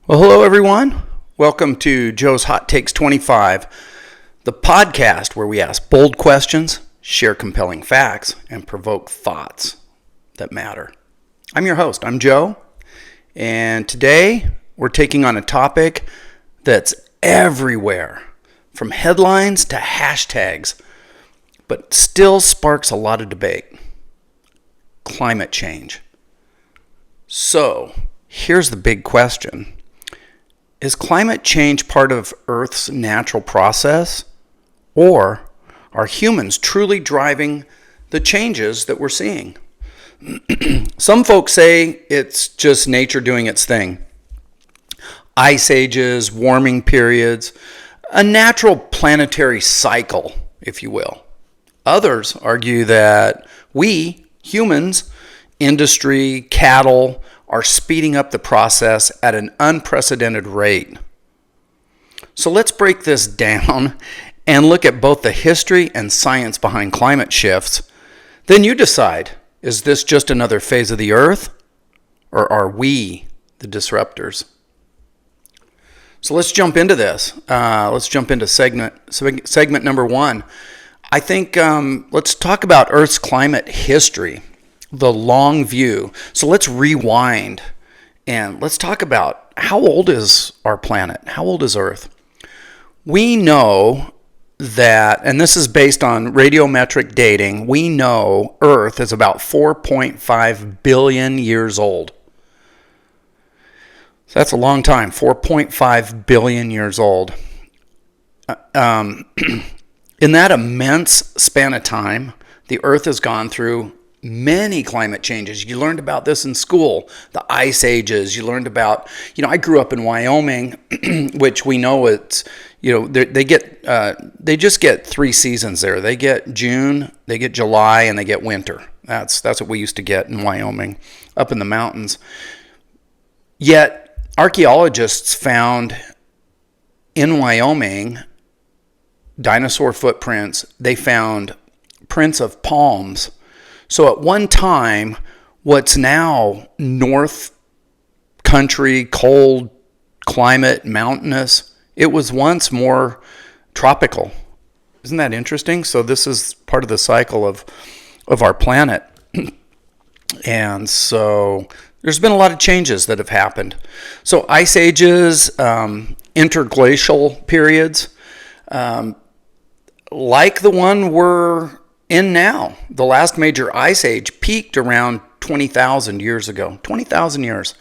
Well, hello everyone. Welcome to Joe's Hot Takes 25, the podcast where we ask bold questions, share compelling facts, and provoke thoughts that matter. I'm your host. I'm Joe, and today we're taking on a topic that's everywhere, from headlines to hashtags, but still sparks a lot of debate. Climate change. So, here's the big question. Is climate change part of Earth's natural process, or are humans truly driving the changes that we're seeing? Some folks say it's just nature doing its thing. Ice ages, warming periods, a natural planetary cycle, if you will. Others argue that we, humans, industry, cattle, are speeding up the process at an unprecedented rate. So let's break this down and look at both the history and science behind climate shifts. Then you decide, is this just another phase of the Earth, or are we the disruptors? So let's jump into this. Let's jump into segment number one. I think let's talk about Earth's climate history. The long view. So let's rewind and let's talk about how old is our planet? How old is Earth? We know that, and this is based on radiometric dating, we know Earth is about 4.5 billion years old. So that's a long time, 4.5 billion years old. In that immense span of time, the Earth has gone through many climate changes. You learned about this in school, the ice ages. You learned about, I grew up in Wyoming, which we know it's, they just get 3 seasons there. They get June, they get July, and they get winter. That's what we used to get in Wyoming, up in the mountains. Yet archaeologists found in Wyoming dinosaur footprints. They found prints of palms. So at one time, what's now North Country, cold climate, mountainous, it was once more tropical. Isn't that interesting? So this is part of the cycle of our planet. And so there's been a lot of changes that have happened. So ice ages, interglacial periods, like the one we're in now. The last major ice age peaked around 20,000 years ago. 20,000 years.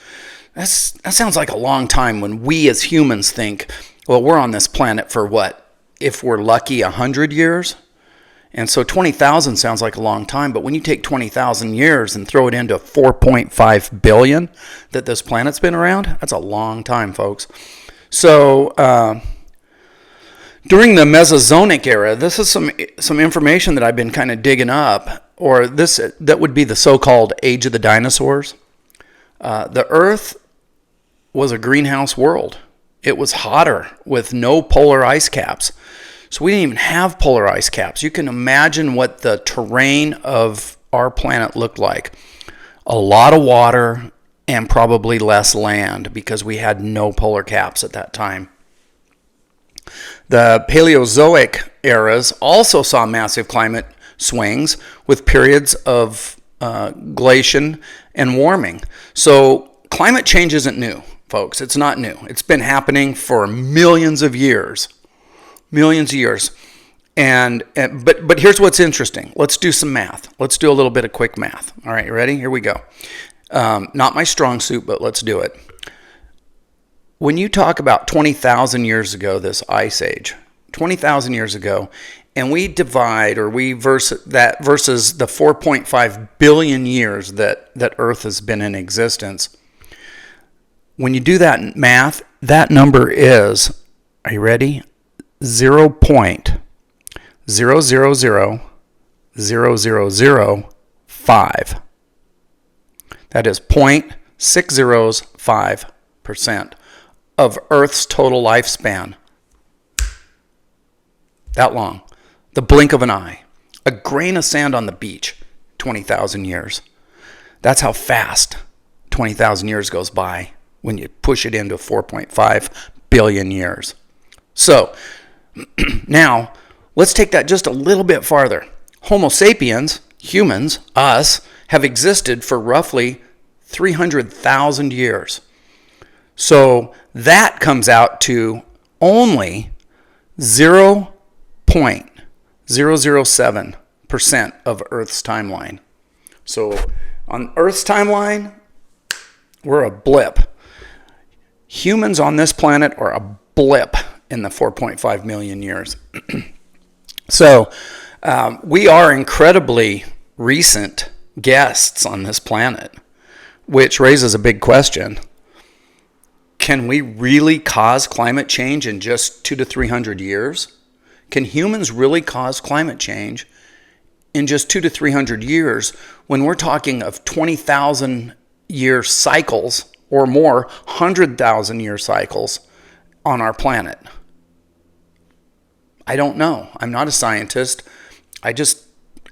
That sounds like a long time when we as humans think, well, we're on this planet for what? If we're lucky, 100 years? And so 20,000 sounds like a long time, but when you take 20,000 years and throw it into 4.5 billion that this planet's been around, that's a long time, folks. So, during the Mesozoic era, this is some information that I've been kind of digging up, or that would be the so-called age of the dinosaurs. The Earth was a greenhouse world. It was hotter with no polar ice caps. So we didn't even have polar ice caps. You can imagine what the terrain of our planet looked like. A lot of water and probably less land because we had no polar caps at that time. The Paleozoic eras also saw massive climate swings with periods of glaciation and warming. So climate change isn't new, folks. It's not new. It's been happening for millions of years. Millions of years. But here's what's interesting. Let's do some math. Let's do a little bit of quick math. All right, you ready? Here we go. Not my strong suit, but let's do it. When you talk about 20,000 years ago, this ice age, 20,000 years ago, and we divide or we versus the 4.5 billion years that Earth has been in existence, when you do that math, that number is, are you ready? 0.0000005. That is 0.605% of Earth's total lifespan. That long. The blink of an eye. A grain of sand on the beach, 20,000 years. That's how fast 20,000 years goes by when you push it into 4.5 billion years. So now let's take that just a little bit farther. Homo sapiens, humans, us, have existed for roughly 300,000 years. So that comes out to only 0.007% of Earth's timeline. So on Earth's timeline, we're a blip. Humans on this planet are a blip in the 4.5 million years. So we are incredibly recent guests on this planet, which raises a big question. Can we really cause climate change in just 200 to 300 years? Can humans really cause climate change in just 200 to 300 years when we're talking of 20,000 year cycles or more, 100,000 year cycles on our planet? I don't know. I'm not a scientist. I just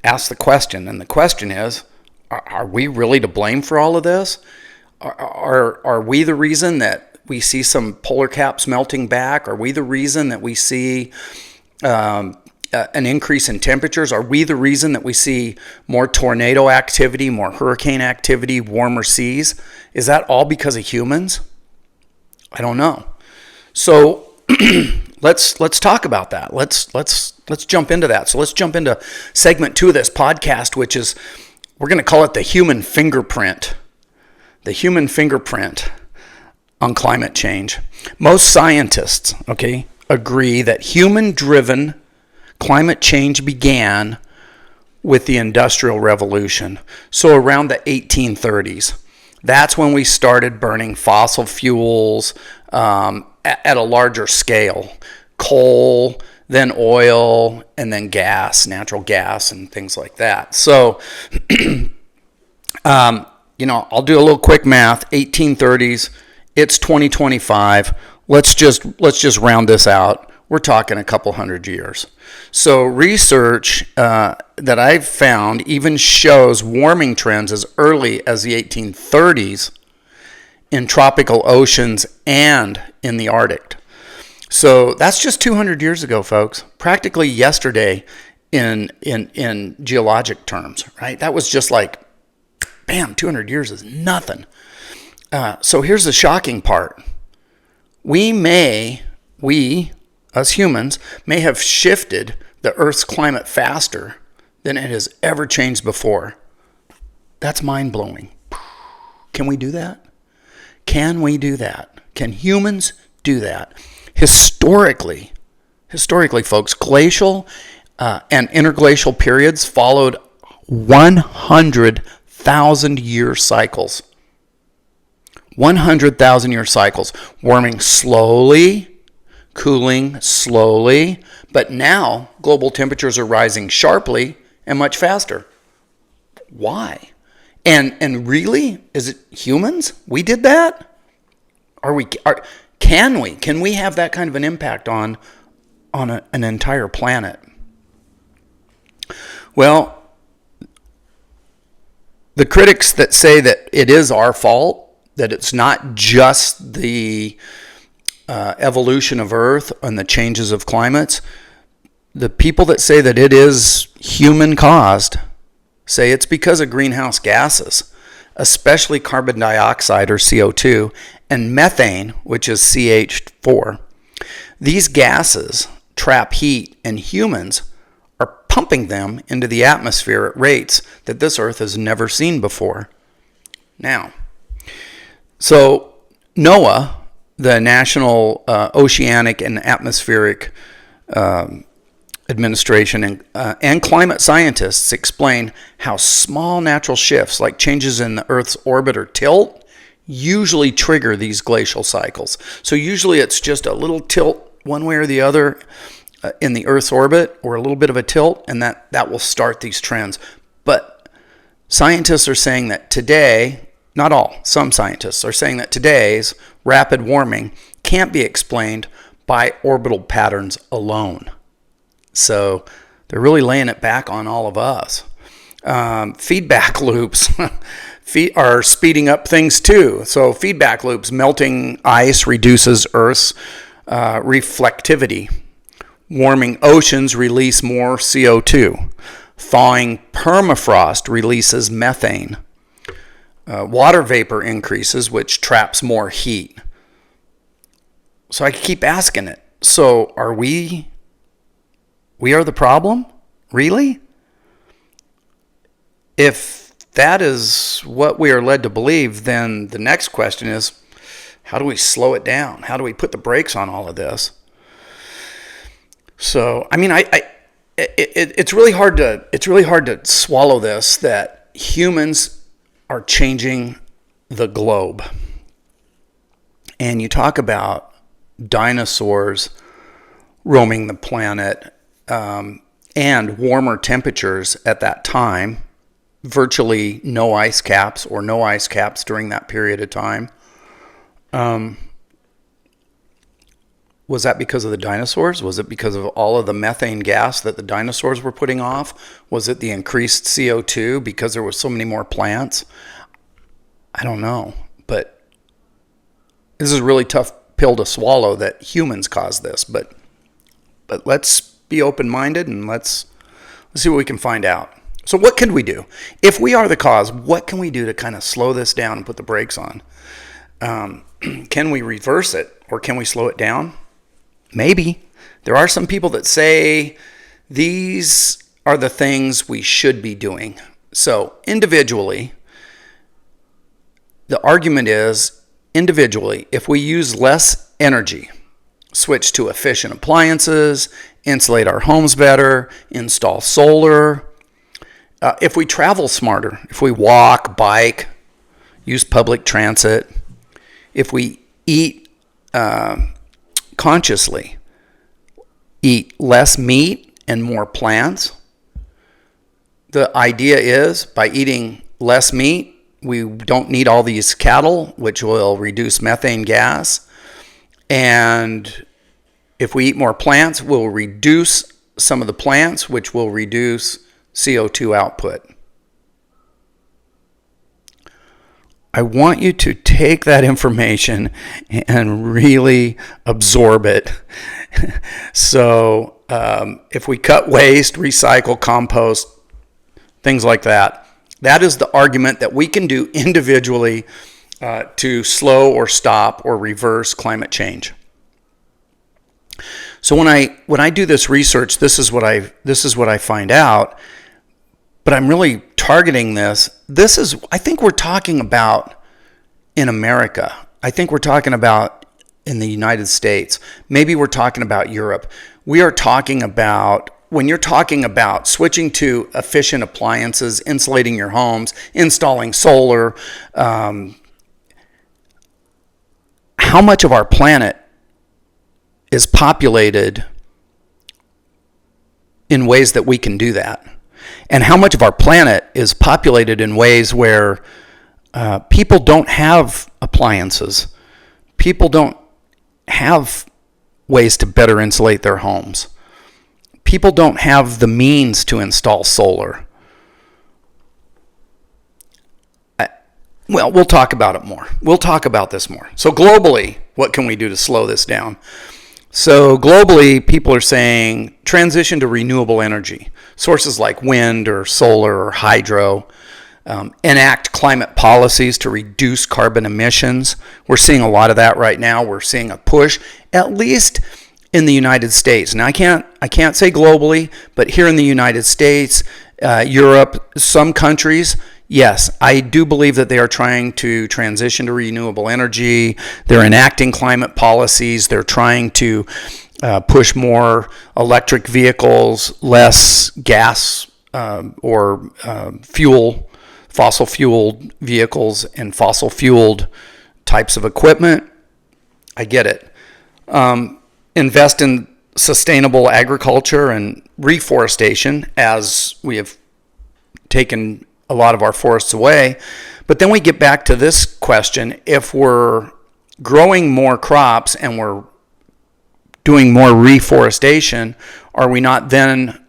asked the question, and the question is, are we really to blame for all of this? Are we the reason that we see some polar caps melting back? Are we the reason that we see an increase in temperatures? Are we the reason that we see more tornado activity, more hurricane activity, warmer seas? Is that all because of humans? I don't know. So let's talk about that. Let's jump into that. So let's jump into segment 2 of this podcast, which is, we're going to call it the human fingerprint. The human fingerprint on climate change. Most scientists, agree that human-driven climate change began with the Industrial Revolution. So around the 1830s. That's when we started burning fossil fuels at a larger scale. Coal, then oil, and then gas, natural gas, and things like that. So, I'll do a little quick math. 1830s, it's 2025. Let's just round this out. We're talking a couple hundred years. So research that I've found even shows warming trends as early as the 1830s in tropical oceans and in the Arctic. So that's just 200 years ago, folks. Practically yesterday in geologic terms, right? That was just like, bam, 200 years is nothing. So here's the shocking part. We, us humans, may have shifted the Earth's climate faster than it has ever changed before. That's mind-blowing. Can we do that? Can we do that? Can humans do that? Historically, folks, glacial and interglacial periods followed 100,000 year cycles. 100,000 year cycles, warming slowly, cooling slowly, but now global temperatures are rising sharply and much faster. Why? And really, is it humans? We did that? Can we have that kind of an impact on an entire planet? Well, the critics that say that it is our fault, that it's not just the evolution of Earth and the changes of climates, the people that say that it is human caused say it's because of greenhouse gases, especially carbon dioxide or CO2 and methane, which is CH4. These gases trap heat, and humans are pumping them into the atmosphere at rates that this Earth has never seen before. Now, so NOAA, the National Oceanic and Atmospheric Administration, and climate scientists explain how small natural shifts, like changes in the Earth's orbit or tilt, usually trigger these glacial cycles. So usually it's just a little tilt one way or the other in the Earth's orbit, or a little bit of a tilt, and that will start these trends. But scientists are saying that today, not all, some scientists are saying that today's rapid warming can't be explained by orbital patterns alone. So they're really laying it back on all of us. Feedback loops. are speeding up things too. So feedback loops, melting ice reduces Earth's reflectivity. Warming oceans release more CO2. Thawing permafrost releases methane. Water vapor increases, which traps more heat. So I keep asking it. So are we are the problem? Really? If that is what we are led to believe, then the next question is, how do we slow it down? How do we put the brakes on all of this? So, I mean, it's really hard to swallow this, that humans are changing the globe. And you talk about dinosaurs roaming the planet, and warmer temperatures at that time, virtually no ice caps or no ice caps during that period of time. Was that because of the dinosaurs? Was it because of all of the methane gas that the dinosaurs were putting off? Was it the increased CO2 because there were so many more plants? I don't know, but this is a really tough pill to swallow, that humans caused this, but let's be open-minded and let's see what we can find out. So what can we do? If we are the cause, what can we do to kind of slow this down and put the brakes on? Can we reverse it, or can we slow it down? Maybe. There are some people that say these are the things we should be doing. So individually, the argument is, individually, if we use less energy, switch to efficient appliances, insulate our homes better, install solar, if we travel smarter, if we walk, bike, use public transit, if we eat consciously, eat less meat and more plants. The idea is, by eating less meat, we don't need all these cattle, which will reduce methane gas. And if we eat more plants, we'll reduce some of the plants, which will reduce CO2 output. I want you to take that information and really absorb it. So if we cut waste, recycle, compost, things like that, that is the argument that we can do individually to slow or stop or reverse climate change. So when I do this research, this is what I find out. But I'm really targeting this. I think we're talking about in America. I think we're talking about in the United States. Maybe we're talking about Europe. We are talking about, when you're talking about switching to efficient appliances, insulating your homes, installing solar, how much of our planet is populated in ways that we can do that? And how much of our planet is populated in ways where people don't have appliances? People don't have ways to better insulate their homes. People don't have the means to install solar. Well, we'll talk about it more. We'll talk about this more. So globally, what can we do to slow this down? So globally, people are saying transition to renewable energy. Sources like wind or solar or hydro. Enact climate policies to reduce carbon emissions. We're seeing a lot of that right now. We're seeing a push, at least in the United States. Now, I can't say globally, but here in the United States, Europe, some countries, yes, I do believe that they are trying to transition to renewable energy. They're enacting climate policies. They're trying to push more electric vehicles, less gas or fossil-fueled vehicles and fossil-fueled types of equipment. I get it. Invest in sustainable agriculture and reforestation, as we have taken a lot of our forests away. But then we get back to this question: if we're growing more crops and we're doing more reforestation, are we not then,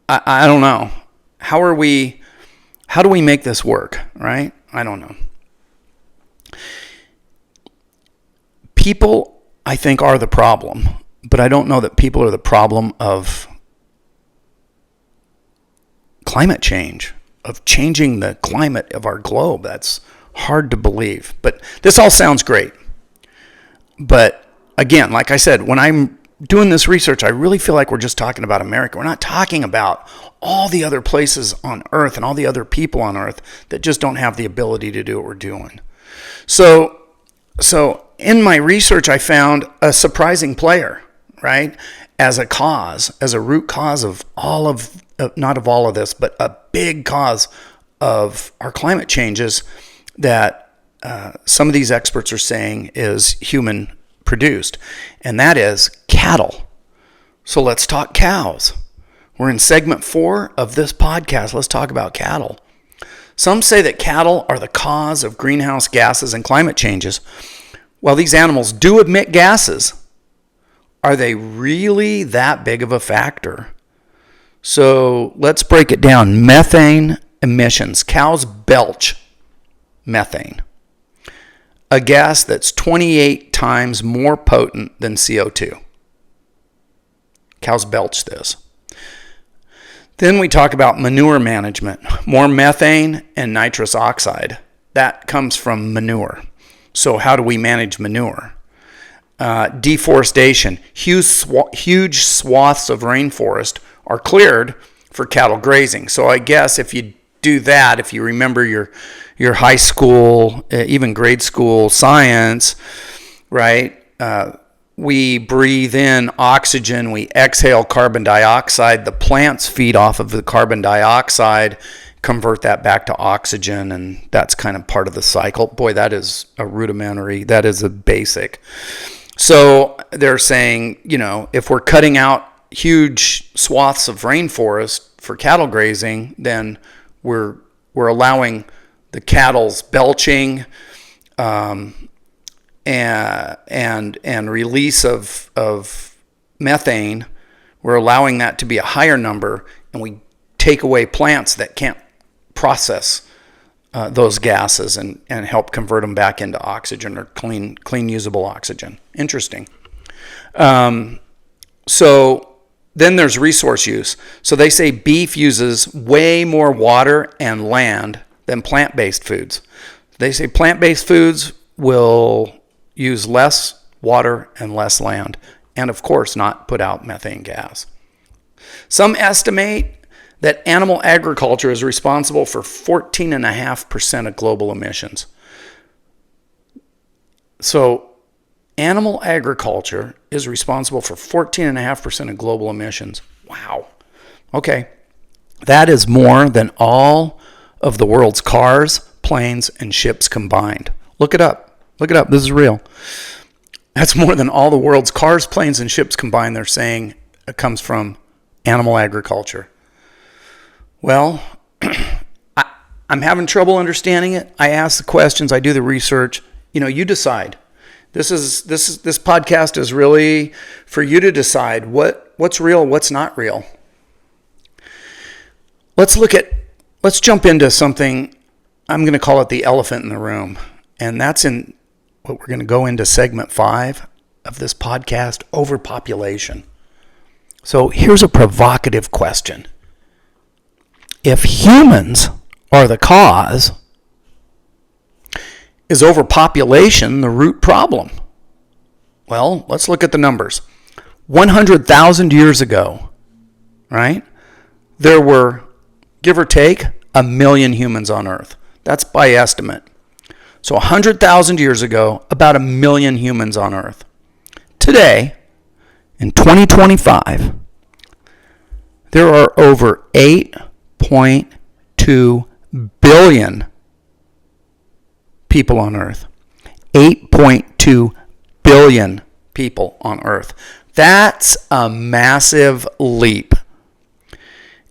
I don't know, how are we how do we make this work, right? I don't know. People, I think, are the problem, but I don't know that people are the problem of climate change, of changing the climate of our globe. That's hard to believe. But this all sounds great. But again, like I said, when I'm doing this research, I really feel like we're just talking about America. We're not talking about all the other places on Earth and all the other people on Earth that just don't have the ability to do what we're doing. So in my research, I found a surprising player, right? As a root cause of all of, not of all of this, but a big cause of our climate changes that some of these experts are saying is human produced, and that is cattle. So let's talk cows. We're in segment 4 of this podcast. Let's talk about cattle. Some say that cattle are the cause of greenhouse gases and climate changes. While these animals do emit gases, are they really that big of a factor? So let's break it down. Methane emissions. Cows belch methane, a gas that's 28 times more potent than CO2. Cows belch this. Then we talk about manure management. More methane and nitrous oxide. That comes from manure. So how do we manage manure? Deforestation. Huge swaths of rainforest are cleared for cattle grazing. So I guess if you do that, if you remember your high school, even grade school science, right? We breathe in oxygen, we exhale carbon dioxide. The plants feed off of the carbon dioxide, convert that back to oxygen, and that's kind of part of the cycle. Boy, that is a rudimentary, that is a basic. So they're saying, if we're cutting out huge swaths of rainforest for cattle grazing, then we're allowing the cattle's belching and release of methane. We're allowing that to be a higher number, and we take away plants that can't process those gases and help convert them back into oxygen or clean usable oxygen. Interesting. So then there's resource use. So they say beef uses way more water and land than plant-based foods. They say plant-based foods will use less water and less land, and of course not put out methane gas. Some estimate that animal agriculture is responsible for 14.5% of global emissions. So animal agriculture is responsible for 14.5% of global emissions. Wow. Okay. That is more than all of the world's cars, planes, and ships combined. Look it up. Look it up. This is real. That's more than all the world's cars, planes, and ships combined. They're saying it comes from animal agriculture. Well, I'm having trouble understanding it. I ask the questions. I do the research. You decide. This podcast is really for you to decide what's real, what's not real. Let's jump into something. I'm going to call it the elephant in the room. And that's in what we're going to go into segment 5 of this podcast, overpopulation. So here's a provocative question. If humans are the cause, is overpopulation the root problem? Well, let's look at the numbers. 100,000 years ago, right? There were, give or take, 1 million humans on Earth. That's by estimate. So 100,000 years ago, about 1 million humans on Earth. Today, in 2025, there are over 8.2 billion people on Earth. 8.2 billion people on Earth. That's a massive leap.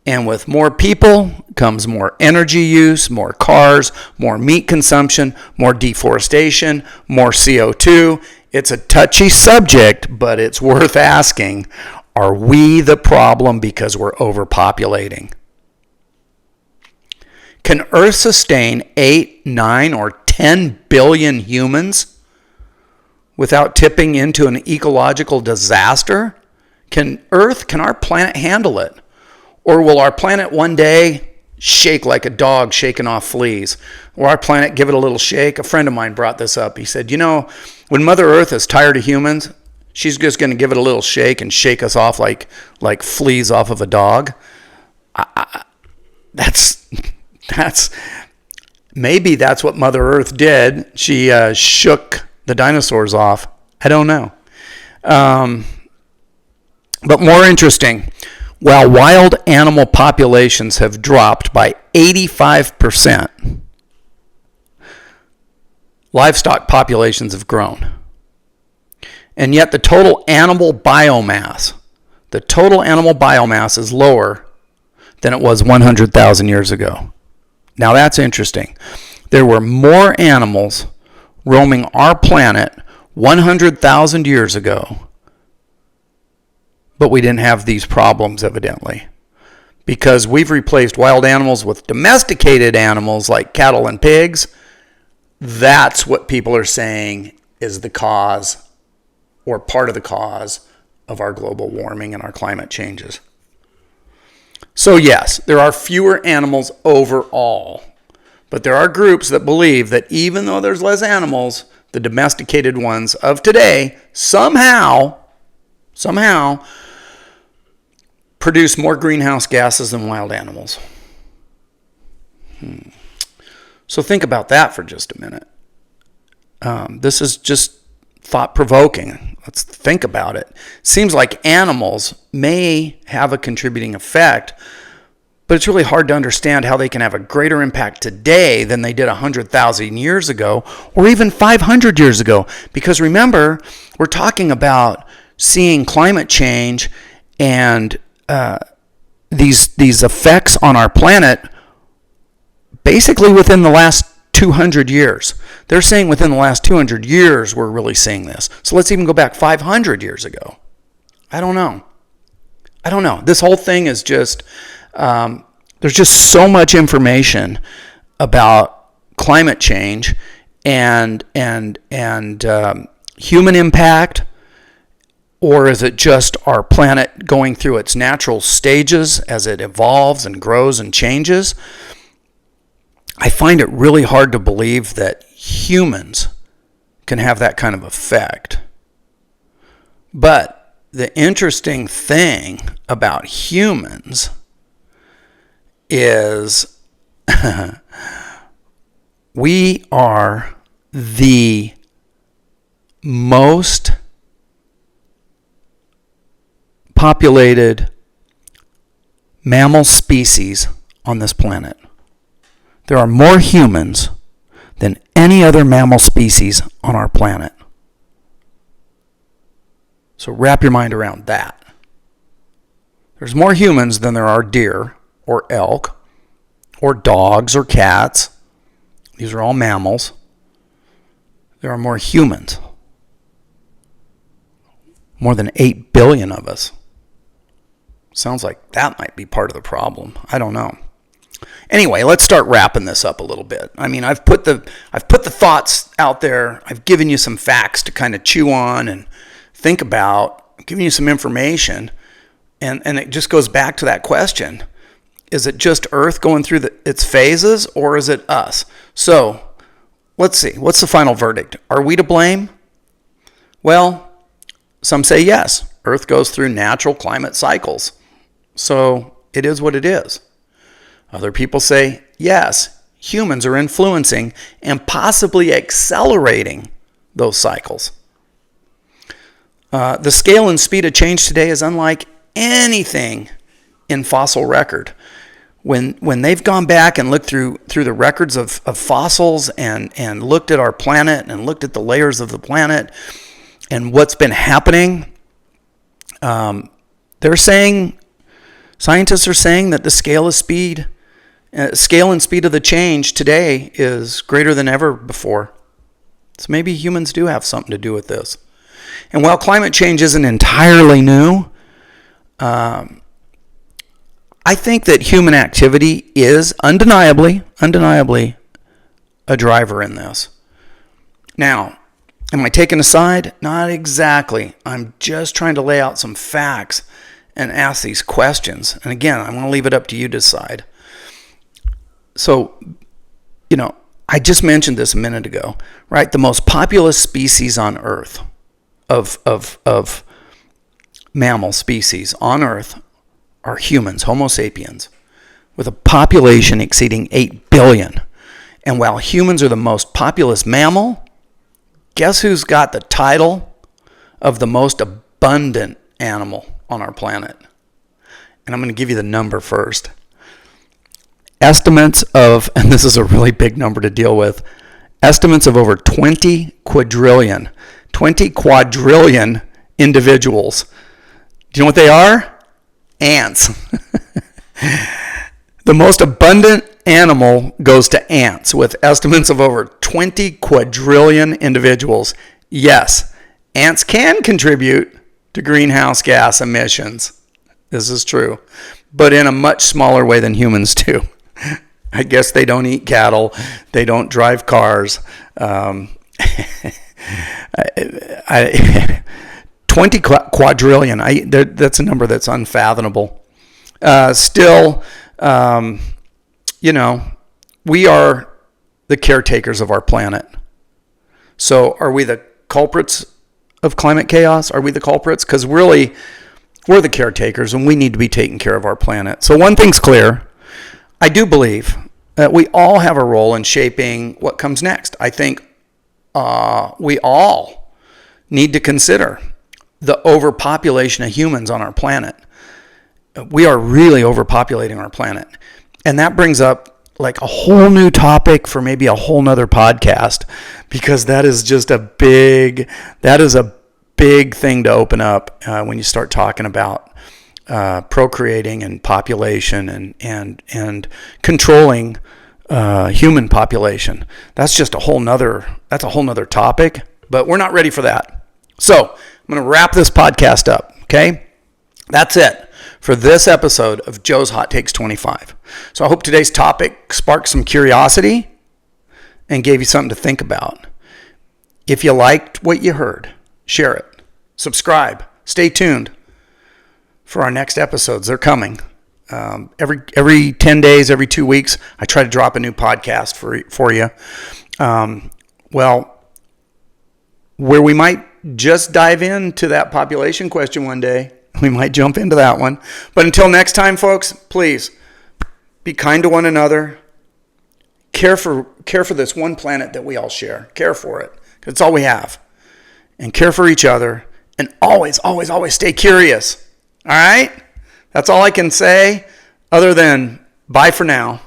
And with more people comes more energy use, more cars, more meat consumption, more deforestation, more CO2. It's a touchy subject, but it's worth asking. Are we the problem because we're overpopulating? Can Earth sustain 8, 9, or 10 billion humans without tipping into an ecological disaster? Can our planet handle it? Or will our planet one day shake like a dog shaking off fleas? Will our planet give it a little shake? A friend of mine brought this up. He said, when Mother Earth is tired of humans, she's just going to give it a little shake and shake us off like fleas off of a dog. Maybe that's what Mother Earth did. She shook the dinosaurs off. I don't know. But more interesting, while wild animal populations have dropped by 85%, livestock populations have grown. And yet the total animal biomass is lower than it was 100,000 years ago. Now that's interesting. There were more animals roaming our planet 100,000 years ago, but we didn't have these problems, evidently, because we've replaced wild animals with domesticated animals like cattle and pigs. That's what people are saying is the cause, or part of the cause, of our global warming and our climate changes. So yes, there are fewer animals overall, but there are groups that believe that even though there's less animals, the domesticated ones of today somehow produce more greenhouse gases than wild animals. So think about that for just a minute. This is just thought-provoking. Let's think about it. Seems like animals may have a contributing effect, but it's really hard to understand how they can have a greater impact today than they did 100,000 years ago or even 500 years ago. Because remember, we're talking about seeing climate change and these effects on our planet basically within the last 200 years. They're saying within the last 200 years we're really seeing this. So let's even go back 500 years ago. I don't know. This whole thing is just, there's just so much information about climate change and human impact. Or is it just our planet going through its natural stages as it evolves and grows and changes? I find it really hard to believe that humans can have that kind of effect. But the interesting thing about humans is we are the most populated mammal species on this planet. There are more humans than any other mammal species on our planet. So wrap your mind around that. There's more humans than there are deer or elk or dogs or cats. These are all mammals. There are more humans. More than 8 billion of us. Sounds like that might be part of the problem. I don't know. Anyway, let's start wrapping this up a little bit. I mean, I've put the thoughts out there. I've given you some facts to kind of chew on and think about. I'm giving you some information, and it just goes back to that question: is it just Earth going through its phases, or is it us? So, let's see. What's the final verdict? Are we to blame? Well, some say yes. Earth goes through natural climate cycles. So it is what it is. Other people say, yes, humans are influencing and possibly accelerating those cycles. The scale and speed of change today is unlike anything in fossil record. When they've gone back and looked through the records of fossils and looked at our planet and looked at the layers of the planet and what's been happening, scientists are saying that the scale and speed of the change today is greater than ever before. So maybe humans do have something to do with this. And while climate change isn't entirely new, I think that human activity is undeniably a driver in this. Now, am I taking a side? Not exactly. I'm just trying to lay out some facts and ask these questions. And again, I'm going to leave it up to you to decide. So, I just mentioned this a minute ago, right? The most populous species on Earth of mammal species on Earth are humans, Homo sapiens, with a population exceeding 8 billion. And while humans are the most populous mammal, guess who's got the title of the most abundant animal on our planet? And I'm going to give you the number first. Estimates of, and this is a really big number to deal with, estimates of over 20 quadrillion individuals. Do you know what they are? Ants. The most abundant animal goes to ants with estimates of over 20 quadrillion individuals. Yes, ants can contribute to greenhouse gas emissions. This is true, but in a much smaller way than humans do. I guess they don't eat cattle. They don't drive cars. 20 quadrillion. That's a number that's unfathomable. Still, we are the caretakers of our planet. So are we the culprits of climate chaos? Are we the culprits? Because really, we're the caretakers and we need to be taking care of our planet. So one thing's clear. I do believe that we all have a role in shaping what comes next. I think we all need to consider the overpopulation of humans on our planet. We are really overpopulating our planet. And that brings up like a whole new topic for maybe a whole nother podcast, because that is just a big thing to open up when you start talking about procreating and population and controlling human population. That's just a whole nother topic, but we're not ready for that. So I'm going to wrap this podcast up. Okay. That's it for this episode of Joe's Hot Takes 25. So I hope today's topic sparked some curiosity and gave you something to think about. If you liked what you heard, share it, subscribe, stay tuned for our next episodes. They're coming. Every 10 days, every 2 weeks, I try to drop a new podcast for you. Where we might just dive into that population question one day. We might jump into that one. But until next time, folks, please be kind to one another. Care for this one planet that we all share. Care for it, because it's all we have. And care for each other. And always, always, always stay curious. All right? That's all I can say other than bye for now.